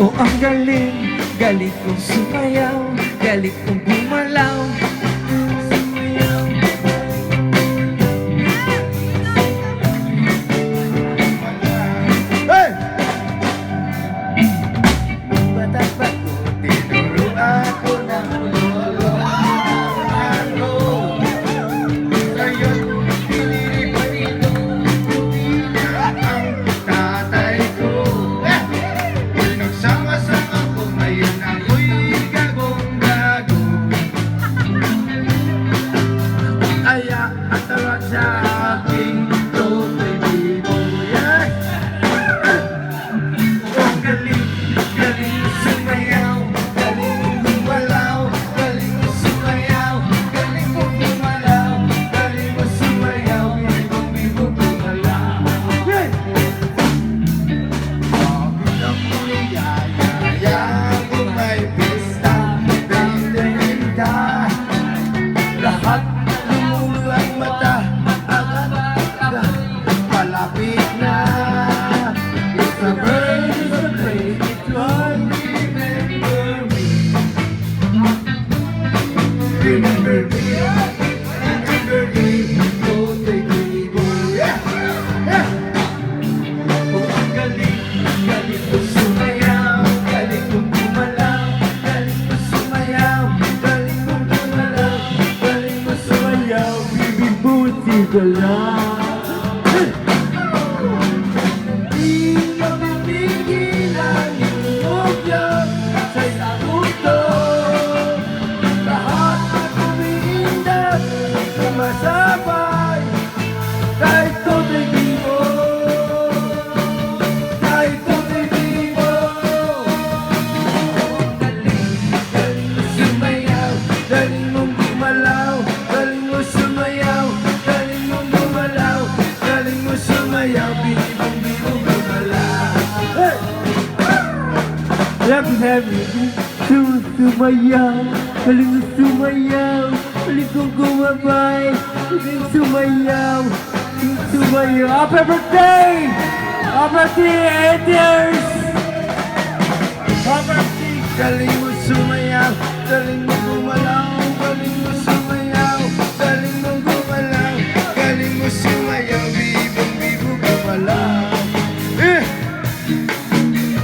Oh, ang galing, galing kong sumayaw, galing kong gumalaw. Hey! Bata pa ko, tinuro ako ng lolo ako. Ngayon, pinilipain ko, hindi na ang tatay ko. Pinagsama-sama ko, ngayon ako'y gagong-gago. Aya at tawag sa aking toto'y bibo. Yeah! Oh, galing, galing sumayaw, galing gumalaw, galing mo sumayaw, galing mo gumalaw, galing mo sumayaw, bibo gumalaw. Yeah! Bakit ako niyayaya kung may pista, dahin-dahin ka, lahat lumulo ang mata, agad palapit na. It's a bird, it's a plane, it won't remember me. Remember me, remember me, toto'y bibo. Yeah! Yeah! Oh, ang galing, galing ko sumayaw, galing kong gumalaw, galing ko sumayaw, galing kong gumalaw, galing ko sumayaw, bibibuti ka lang. Di ka pipigilan, inuugyan sa isang mundo. Lahat ay umiindak, sumasabay, kahit toto'y bibo. Kahit toto'y bibo. Galing, galing mo sumayaw, galing mong gumalaw, galing mo sumayaw, galing mong gumalaw, galing mo sumayaw, bibong-bibong gumalaw. Hey! Alam ko sabi, sumayaw, galing mo sumayaw, galing kong gumabay, galing sumayaw, galing sumayaw. Happy birthday! Happy birthday, 8 years! Happy birthday! Galing mo sumayaw, galing mo gumalaw, galing mo sumayaw, galing mo gumalaw, galing mo sumayaw, bibong-bibong gumalaw. Eh!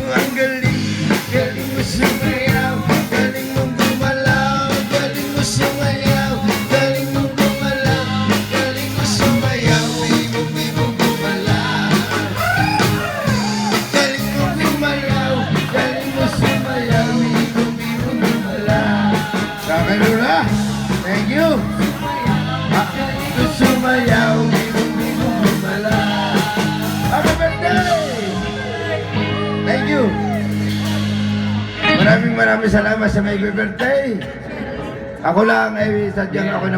Ang galing, galing mo sumayaw, galing mo gumalaw, galing mo sumayaw, galing mo gumalaw, galing mo sumayaw, bibong-bibong gumalaw. Galing mo gumalaw, galing mo sumayaw, bibong-bibong gumalaw. Sa akin muna, thank you. Galing mo sumayaw, bibong-bibong gumalaw. Happy birthday! Thank you. Maraming salamat sa may birthday. Ako lang ay sadyang ako naman.